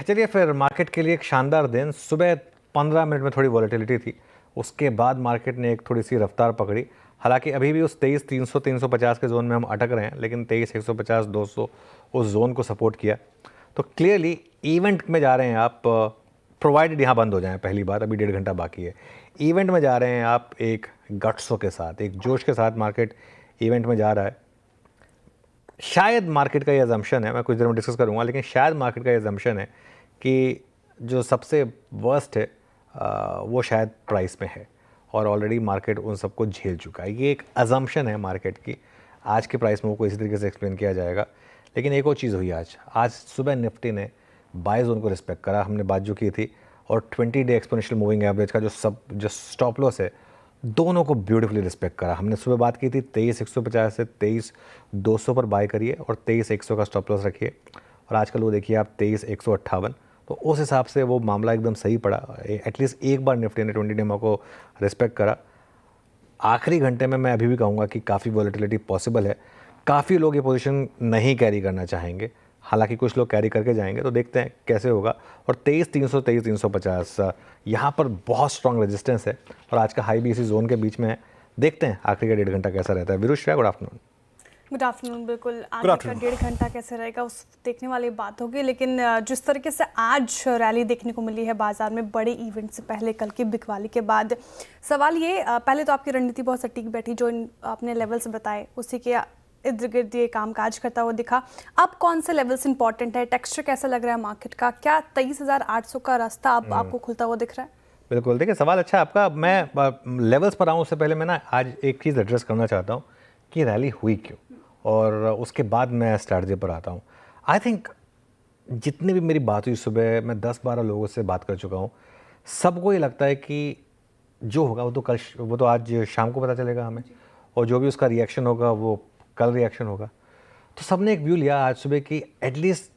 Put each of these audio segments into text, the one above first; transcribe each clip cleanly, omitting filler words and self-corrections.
चलिए फिर मार्केट के लिए एक शानदार दिन। सुबह 15 मिनट में थोड़ी वॉलेटिलिटी थी, उसके बाद मार्केट ने एक थोड़ी सी रफ्तार पकड़ी। हालांकि अभी भी उस 23 300 350 के जोन में हम अटक रहे हैं, लेकिन 23 150 200 उस जोन को सपोर्ट किया। तो क्लियरली इवेंट में जा रहे हैं आप, प्रोवाइडेड यहाँ बंद हो जाएं। पहली बात, अभी 1.5 घंटा बाकी है। इवेंट में जा रहे हैं आप एक गट्सों के साथ, एक जोश के साथ मार्केट इवेंट में जा रहा है। शायद मार्केट का ये अजम्पशन है, मैं कुछ देर में डिस्कस करूँगा, लेकिन शायद मार्केट का ये अजम्पशन है कि जो सबसे वर्स्ट है वो शायद प्राइस में है, और ऑलरेडी मार्केट उन सबको झेल चुका है। ये एक अजम्पशन है मार्केट की। आज के प्राइस में वो इसी तरीके से एक्सप्लेन किया जाएगा। लेकिन एक और चीज़ हुई आज सुबह निफ्टी ने बाय जोन को रिस्पेक्ट करा, हमने बात जो की थी, और 20 डे एक्सपोनेंशियल मूविंग एवरेज का जो स्टॉप लॉस है, दोनों को ब्यूटीफुली रिस्पेक्ट करा। हमने सुबह बात की थी 23 150 से 23 200 पर बाय करिए और 23 100 का स्टॉप लॉस रखिए, और आजकल वो देखिए आप 23 158। तो उस हिसाब से वो मामला एकदम सही पड़ा। एटलीस्ट एक बार निफ्टी ने 20 डेमा को रिस्पेक्ट करा। आखिरी घंटे में मैं अभी भी कहूँगा कि काफ़ी वॉलेटिलिटी पॉसिबल है। काफ़ी लोग ये पोजीशन नहीं कैरी करना चाहेंगे, हालांकि कुछ लोग कैरी करके जाएंगे, तो देखते हैं कैसे होगा। और 23 300 23 350 यहाँ पर बहुत स्ट्रॉन्ग रेजिस्टेंस है, और आज का हाई भी इसी जोन के बीच में है। देखते हैं आखिरी का 1.5 घंटा कैसा रहता है। विरुश्रा, गुड आफ्टरनून। Good afternoon. बिल्कुल, आगे का 1.5 घंटा कैसे रहेगा उस देखने वाली बात होगी। लेकिन जिस तरीके से आज रैली देखने को मिली है बाजार में, बड़े इवेंट से पहले, कल की बिकवाली के बाद, सवाल ये, पहले तो आपकी रणनीति बहुत सटीक बैठी, जो आपने लेवल्स बताए उसी के इर्द गिर्द ये कामकाज करता हुआ दिखा। अब कौन से लेवल्स इंपॉर्टेंट है? टेक्सचर कैसा लग रहा है मार्केट का? क्या 23,800 का रास्ता अब आपको खुलता हुआ दिख रहा है? बिल्कुल, देखिए सवाल अच्छा है आपका। मैं लेवल्स पर आऊँ उससे पहले मैं ना आज एक चीज़ एड्रेस करना चाहता हूँ कि रैली हुई क्यों, और उसके बाद मैं स्ट्रैटेजी पर आता हूँ। आई थिंक जितनी भी मेरी बात हुई सुबह, मैं 10-12 लोगों से बात कर चुका हूँ, सबको ये लगता है कि जो होगा वो तो आज शाम को पता चलेगा हमें, और जो भी उसका रिएक्शन होगा वो कल रिएक्शन होगा। तो सबने एक व्यू लिया आज सुबह कि एटलीस्ट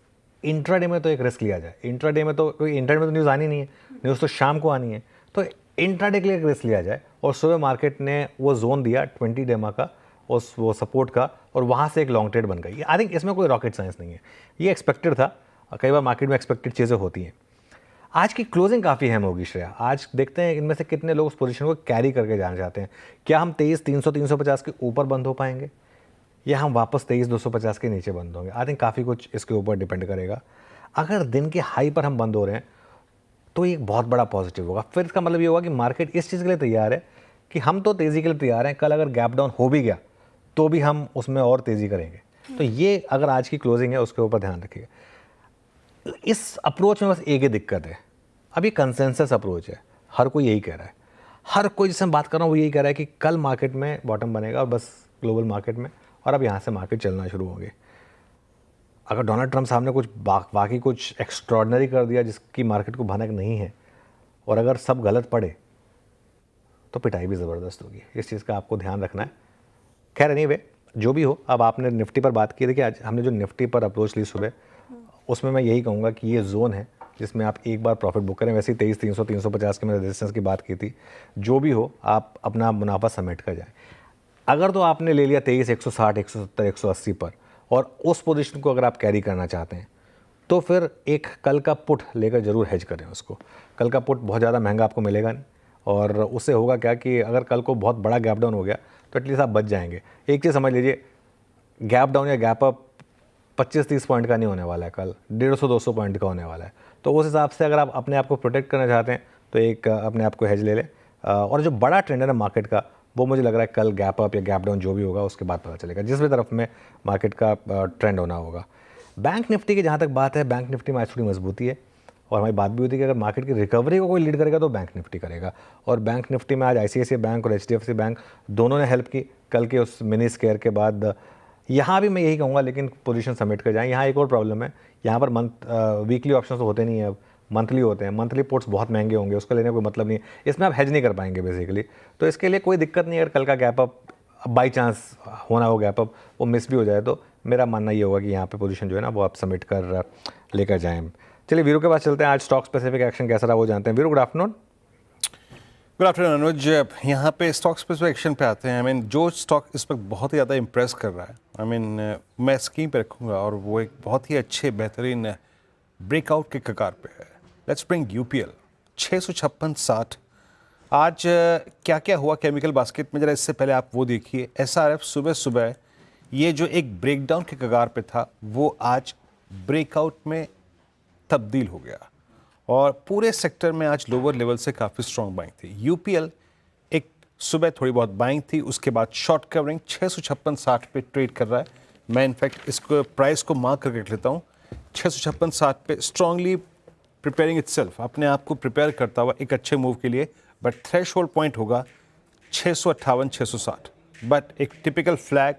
इंट्राडे में तो एक रिस्क लिया जाए। इंट्राडे में तो न्यूज़ आनी नहीं है, न्यूज़ तो शाम को आनी है, तो इंट्राडे के लिए एक रिस्क लिया जाए। और सुबह मार्केट ने वो जोन दिया 20 डेमा का, वो सपोर्ट का, और वहाँ से एक लॉन्ग ट्रेड बन गई। आई थिंक इसमें कोई रॉकेट साइंस नहीं है, ये एक्सपेक्टेड था। कई बार मार्केट में एक्सपेक्टेड चीज़ें होती हैं। आज की क्लोजिंग काफ़ी अहम होगी श्रेया। आज देखते हैं इनमें से कितने लोग उस पोजीशन को कैरी करके जाना चाहते हैं। क्या हम 23 300 350 के ऊपर बंद हो पाएंगे, या हम वापस 23 250 के नीचे बंद होंगे? आई थिंक काफ़ी कुछ इसके ऊपर डिपेंड करेगा। अगर दिन के हाई पर हम बंद हो रहे हैं तो ये एक बहुत बड़ा पॉजिटिव होगा। फिर इसका मतलब ये होगा कि मार्केट इस चीज़ के लिए तैयार है कि हम तो तेज़ी के लिए तैयार हैं, कल अगर गैप डाउन हो भी गया तो भी हम उसमें और तेज़ी करेंगे। तो ये अगर आज की क्लोजिंग है उसके ऊपर ध्यान रखिएगा। इस अप्रोच में बस एक ही दिक्कत है, अब ये कंसेंसस अप्रोच है, हर कोई यही कह रहा है। हर कोई जिससे मैं बात कर रहा हूँ वो यही कह रहा है कि कल मार्केट में बॉटम बनेगा, और बस ग्लोबल मार्केट में, और अब यहाँ से मार्केट चलना शुरू होंगे। अगर डोनाल्ड ट्रंप साहब ने कुछ बाकी कुछ एक्स्ट्रॉर्डनरी कर दिया जिसकी मार्केट को भनक नहीं है, और अगर सब गलत पड़े तो पिटाई भी ज़बरदस्त होगी। इस चीज़ का आपको ध्यान रखना है। खैर एनीवे, जो भी हो, अब आपने निफ्टी पर बात की। देखिए आज हमने जो निफ्टी पर अप्रोच ली सुबह, उसमें मैं यही कहूँगा कि ये जोन है जिसमें आप एक बार प्रॉफिट बुक करें। वैसे ही 23 300 350 के मैंने रेजिस्टेंस की बात की थी। जो भी हो, आप अपना मुनाफा समेट कर जाएं। अगर तो आपने ले लिया 23 160 170 180 पर, और उस पोजीशन को अगर आप कैरी करना चाहते हैं, तो फिर एक कल का पुट लेकर ज़रूर हेज करें उसको। कल का पुट बहुत ज़्यादा महंगा आपको मिलेगा नहीं, और उससे होगा क्या कि अगर कल को बहुत बड़ा गैप डाउन हो गया तो एटलीस्ट आप बच जाएंगे। एक चीज़ समझ लीजिए, गैप डाउन या गैप अप 25-30 पॉइंट का नहीं होने वाला है, कल 150-200 पॉइंट का होने वाला है। तो उस हिसाब से अगर आप अपने आप को प्रोटेक्ट करना चाहते हैं तो एक अपने आप को हेज ले लें। और जो बड़ा ट्रेंड है ना मार्केट का, वो मुझे लग रहा है कल गैप अप या गैप डाउन जो भी होगा उसके बाद पता चलेगा, जिस भी तरफ में मार्केट का ट्रेंड होना होगा। बैंक निफ्टी की जहाँ तक बात है, बैंक निफ्टी में आज थोड़ी मजबूती है, और हमारी बात भी होती है कि अगर मार्केट की रिकवरी को कोई लीड करेगा तो बैंक निफ्टी करेगा। और बैंक निफ्टी में आज ICICI बैंक और HDFC बैंक दोनों ने हेल्प की कल के उस मिनी स्केयर के बाद। यहाँ भी मैं यही कहूँगा, लेकिन पोजीशन समेट कर जाएँ। यहाँ एक और प्रॉब्लम है, यहाँ पर वीकली ऑप्शन तो होते नहीं है, अब मंथली होते हैं। मंथली पोर्ट्स बहुत महंगे होंगे, उसका लेने का कोई मतलब नहीं है, इसमें आप हेज नहीं कर पाएंगे बेसिकली। तो इसके लिए कोई दिक्कत नहीं है। अगर कल का गैप अप बाई चांस होना हो, गैप अप वो मिस भी हो जाए, तो मेरा मानना ये होगा कि यहाँ पे पोजीशन जो है ना वो आप समेट कर लेकर जाएँ। चलिए वीरू के पास चलते हैं। आज स्टॉक स्पेसिफिक एक्शन कैसा रहा वो जानते हैं। Veeru, good afternoon. Good afternoon Anuj. यहाँ पे स्टॉक स्पेसिफिक एक्शन पे आते हैं। जो स्टॉक इस वक्त बहुत ही ज़्यादा इंप्रेस कर रहा है, मैं स्क्रीन पे रखूँगा, और वो एक बहुत ही अच्छे बेहतरीन ब्रेकआउट के कगार पे है। Let's bring UPL 656.60। आज क्या क्या हुआ केमिकल बास्केट में, जरा इससे पहले आप वो देखिए। एसआरएफ सुबह सुबह ये जो एक ब्रेकडाउन के कगार पे था वो आज ब्रेकआउट में तब्दील हो गया और पूरे सेक्टर में आज लोअर लेवल से काफ़ी स्ट्रॉन्ग बाइंग थी। यूपीएल एक सुबह थोड़ी बहुत बाइंग थी, उसके बाद शॉर्ट कवरिंग 656.60 पे ट्रेड कर रहा है। मैं इनफैक्ट इसको प्राइस को मार्क करके रख लेता हूँ। 656.60 पे स्ट्रांगली प्रिपेयरिंग इटसेल्फ, अपने आप को प्रिपेयर करता हुआ एक अच्छे मूव के लिए। बट थ्रेशोल्ड पॉइंट होगा 658-660, बट एक टिपिकल फ्लैग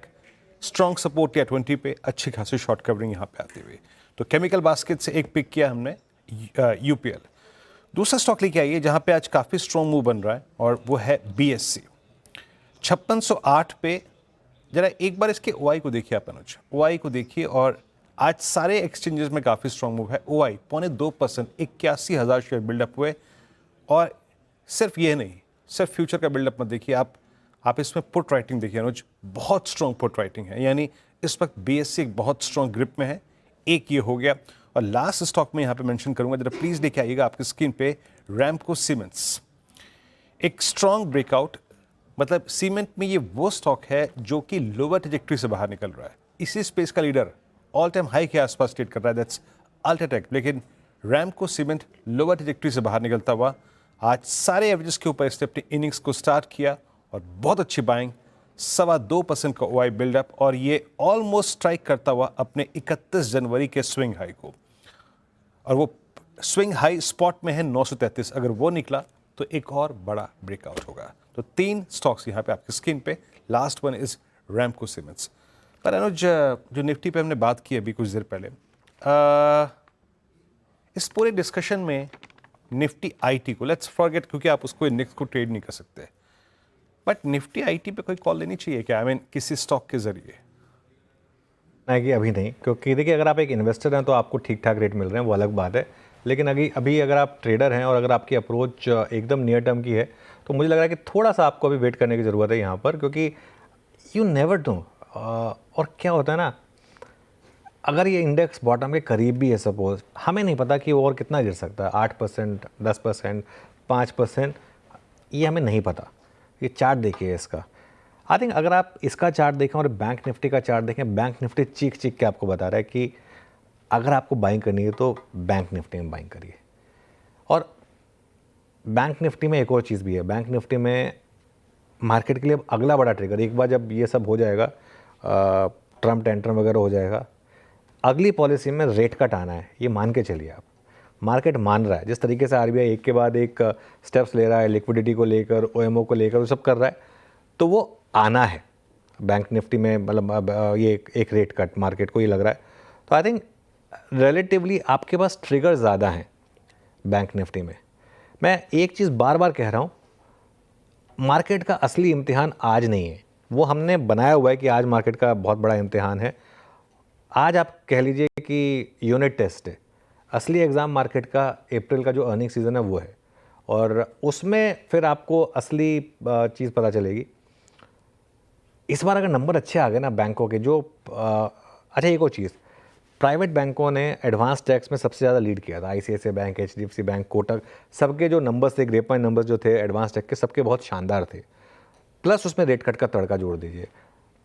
स्ट्रॉन्ग सपोर्ट या 20 पे अच्छी खासी शॉर्ट कवरिंग यहाँ पे आती हुई। तो केमिकल बास्केट से एक पिक किया हमने यूपीएल। दूसरा स्टॉक लेके आइए जहाँ पे आज काफ़ी स्ट्रॉन्ग मूव बन रहा है और वो है बीएससी 5608 पे। जरा एक बार इसके ओआई को देखिए आप अनुज, ओआई को देखिए। और आज सारे एक्सचेंजेस में काफ़ी स्ट्रॉन्ग मूव है। ओआई 0.2%, 81,000 शेयर बिल्डअप हुए। और सिर्फ ये नहीं, सिर्फ फ्यूचर का बिल्डअप मत देखिए आप इसमें पुट राइटिंग देखिए अनुज, बहुत स्ट्रॉन्ग पुट राइटिंग है। यानी इस वक्त बीएससी एक बहुत स्ट्रॉन्ग ग्रिप में है। एक ये हो गया। और लास्ट स्टॉक में यहाँ पे मेंशन करूंगा, जरा प्लीज लेके आइएगा आपकी स्क्रीन पे, रैम्को सीमेंट्स। एक स्ट्रॉन्ग ब्रेकआउट, मतलब सीमेंट में ये वो स्टॉक है जो कि लोअर ट्रैजेक्टरी से बाहर निकल रहा है। इसी स्पेस का लीडर ऑल टाइम हाई के आसपास ट्रेड कर रहा है, दैट्स अल्ट्राटेक। लेकिन रैम्को सीमेंट लोअर ट्रैजेक्टरी से बाहर निकलता हुआ आज सारे एवरेजेस के ऊपर इसने अपनी इनिंग्स को स्टार्ट किया और बहुत अच्छी बाइंग, 2.25% का ओआई बिल्डअप। और ये ऑलमोस्ट स्ट्राइक करता हुआ अपने 31 जनवरी के स्विंग हाई को। और वो स्विंग हाई स्पॉट में है 933, अगर वो निकला तो एक और बड़ा ब्रेकआउट होगा। तो 3 स्टॉक्स यहाँ पे आपकी स्क्रीन पे। Last one is Ramco cements. पर अनुज, जो निफ्टी पे हमने बात की अभी कुछ देर पहले, इस पूरे डिस्कशन में निफ्टी आईटी को लेट्स फॉरगेट, क्योंकि आप उसको इंडेक्स को ट्रेड नहीं कर सकते, बट निफ्टी आईटी पे कोई कॉल लेनी चाहिए क्या? किसी स्टॉक के जरिए? नहीं कि अभी नहीं, क्योंकि देखिए अगर आप एक इन्वेस्टर हैं तो आपको ठीक ठाक रेट मिल रहे हैं, वो अलग बात है। लेकिन अभी अगर आप ट्रेडर हैं और अगर आपकी अप्रोच एकदम नियर टर्म की है तो मुझे लग रहा है कि थोड़ा सा आपको अभी वेट करने की ज़रूरत है यहाँ पर, क्योंकि यू नेवर नो। और क्या होता है ना, अगर ये इंडेक्स बॉटम के करीब भी है सपोज, हमें नहीं पता कि वो और कितना गिर सकता है, 8%, 10%, 5%, ये हमें नहीं पता। ये चार्ट देखिए इसका। आई थिंक अगर आप इसका चार्ट देखें और बैंक निफ्टी का चार्ट देखें, बैंक निफ्टी चीख चीख के आपको बता रहा है कि अगर आपको बाइंग करनी है तो बैंक निफ्टी में बाइंग करिए। और बैंक निफ्टी में एक और चीज़ भी है, बैंक निफ्टी में मार्केट के लिए अगला बड़ा ट्रिगर, एक बार जब ये सब हो जाएगा, ट्रम्प टेंट्रम वगैरह हो जाएगा, अगली पॉलिसी में रेट कट आना है, ये मान के चलिए आप। मार्केट मान रहा है, जिस तरीके से आरबीआई एक के बाद एक स्टेप्स ले रहा है, लिक्विडिटी को लेकर, ओएमओ को लेकर, वो सब कर रहा है, तो वो आना है बैंक निफ्टी में। मतलब ये एक रेट कट मार्केट को ये लग रहा है। तो आई थिंक रिलेटिवली आपके पास ट्रिगर ज़्यादा हैं बैंक निफ्टी में। मैं एक चीज़ बार बार कह रहा हूँ, मार्केट का असली इम्तिहान आज नहीं है, वो हमने बनाया हुआ है कि आज मार्केट का बहुत बड़ा इम्तिहान है। आज आप कह लीजिए कि यूनिट टेस्ट है। असली एग्ज़ाम मार्केट का अप्रैल का जो अर्निंग सीज़न है वो है, और उसमें फिर आपको असली चीज़ पता चलेगी। इस बार अगर नंबर अच्छे आ गए ना बैंकों के, जो अच्छा एक और चीज़, प्राइवेट बैंकों ने एडवांस टैक्स में सबसे ज़्यादा लीड किया था। ICICI bank, HDFC bank, Kotak, सबके जो नंबर्स थे, ग्रेप पॉइंट नंबर्स जो थे एडवांस टैक्स के, सबके बहुत शानदार थे। प्लस उसमें रेट कट का तड़का जोड़ दीजिए,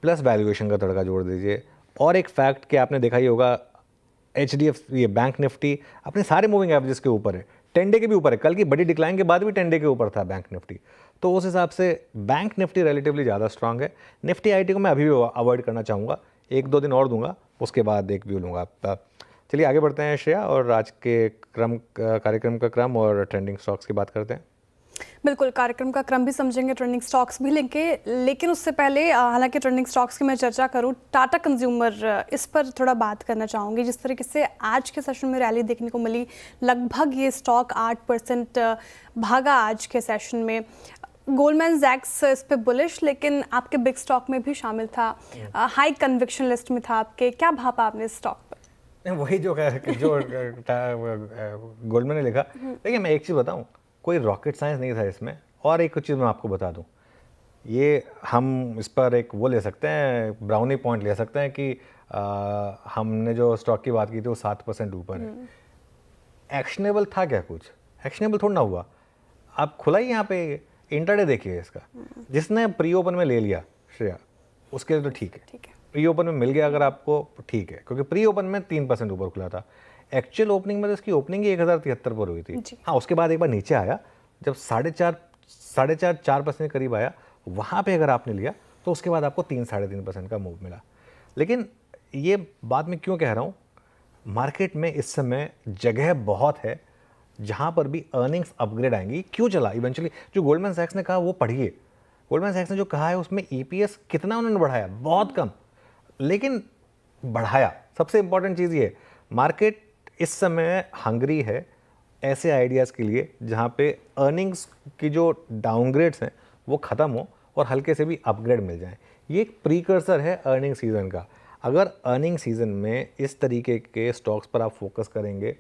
प्लस वैल्यूएशन का तड़का जोड़ दीजिए। और एक फैक्ट कि आपने देखा ही होगा, एचडीएफसी, ये बैंक निफ्टी अपने सारे मूविंग एवरेजेस के ऊपर है, 10 डे के भी ऊपर है। कल की बड़ी डिक्लाइन के बाद भी 10 डे के ऊपर था बैंक निफ्टी। तो उस हिसाब से बैंक निफ्टी रिलेटिवली ज़्यादा स्ट्रांग है। निफ्टी आईटी को मैं अभी भी अवॉइड करना चाहूँगा, 1-2 दिन और दूंगा, उसके बाद एक व्यू लूँगा। चलिए आगे बढ़ते हैं श्रेया, और आज के कार्यक्रम का क्रम और ट्रेंडिंग स्टॉक्स की बात करते हैं। बिल्कुल, कार्यक्रम का क्रम भी समझेंगे, ट्रेंडिंग स्टॉक्स भी लेंगे, लेकिन उससे पहले हालांकि ट्रेंडिंग स्टॉक्स की मैं चर्चा करूं, टाटा कंज्यूमर, इस पर थोड़ा बात करना चाहूँगी। जिस तरीके से आज के सेशन में रैली देखने को मिली, लगभग ये स्टॉक 8% भागा आज के सेशन में। गोल्डमैन सैक्स इस पे बुलिश, लेकिन आपके बिग स्टॉक में भी शामिल था, हाई कन्विक्शन लिस्ट में था आपके। क्या भापा आपने इस स्टॉक पर? वही जो गोल्डमैन ने लिखा। देखिए मैं एक चीज़ बताऊँ, कोई रॉकेट साइंस नहीं था इसमें। और एक चीज़ मैं आपको बता दूं, ये हम इस पर एक वो ले सकते हैं, ब्राउनी पॉइंट ले सकते हैं कि हमने जो स्टॉक की बात की थी वो 7% ऊपर है। एक्शनेबल था क्या कुछ? एक्शनेबल थोड़ा ना हुआ। आप खुला ही यहाँ पे इंटरडे देखिए इसका, जिसने प्री ओपन में ले लिया श्रेया उसके लिए तो ठीक है, ठीक है। प्री ओपन में मिल गया अगर आपको ठीक है, क्योंकि प्री ओपन में 3% ऊपर खुला था। एक्चुअल ओपनिंग में तो इसकी ओपनिंग ही 1073 पर हुई थी। जी। हाँ, उसके बाद एक बार नीचे आया, जब 4.5 के करीब आया, वहाँ पे अगर आपने लिया तो उसके बाद आपको 3-3.5% का मूव मिला। लेकिन ये बात मैं क्यों कह रहा हूँ, मार्केट में इस समय जगह बहुत है जहाँ पर भी अर्निंग्स अपग्रेड आएंगी। क्यों चला इवेंचुअली, जो गोल्डमैन सैक्स ने कहा वो पढ़िए। गोल्डमैन सैक्स ने जो कहा है उसमें ईपीएस कितना उन्होंने बढ़ाया, बहुत कम, लेकिन बढ़ाया। सबसे इंपॉर्टेंट चीज़ ये, मार्केट इस समय हंगरी है ऐसे आइडियाज़ के लिए जहाँ पे अर्निंग्स की जो डाउनग्रेड्स हैं वो ख़त्म हो और हल्के से भी अपग्रेड मिल जाएं। ये एक प्रीकर्सर है अर्निंग सीज़न का। अगर अर्निंग सीज़न में इस तरीके के स्टॉक्स पर आप फोकस करेंगे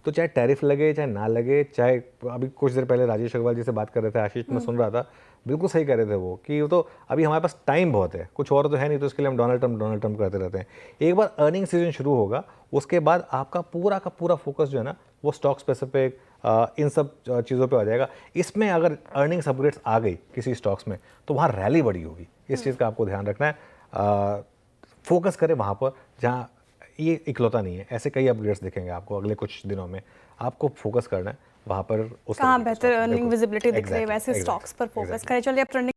तो चाहे टैरिफ लगे चाहे ना लगे, चाहे अभी कुछ देर पहले राजेश अग्रवाल जी से बात कर रहे थे, आशीष मैं सुन रहा था, बिल्कुल सही कह रहे थे वो कि वो तो अभी हमारे पास टाइम बहुत है, कुछ और तो है नहीं, तो इसके लिए हम डोनाल्ड ट्रम्प करते रहते हैं। एक बार अर्निंग सीजन शुरू होगा उसके बाद आपका पूरा का पूरा फोकस जो है ना वो स्टॉक स्पेसिफिक इन सब चीज़ों पे आ जाएगा। इसमें अगर अर्निंग्स अपग्रेड्स आ गई किसी स्टॉक्स में तो वहाँ रैली बड़ी होगी, इस चीज़ का आपको ध्यान रखना है। फोकस करें वहाँ पर जहाँ ये इकलौता नहीं है, ऐसे कई अपग्रेड्स दिखेंगे आपको अगले कुछ दिनों में, आपको फोकस करना है वहाँ पर। उस कहाँ तरीके के बेहतर stocks, अर्निंग बिल्कुल, विजिबिलिटी दिख रही है exactly, वैसे exactly, स्टॉक्स पर फोकस exactly. करें। चलिए अब ट्रेंडिंग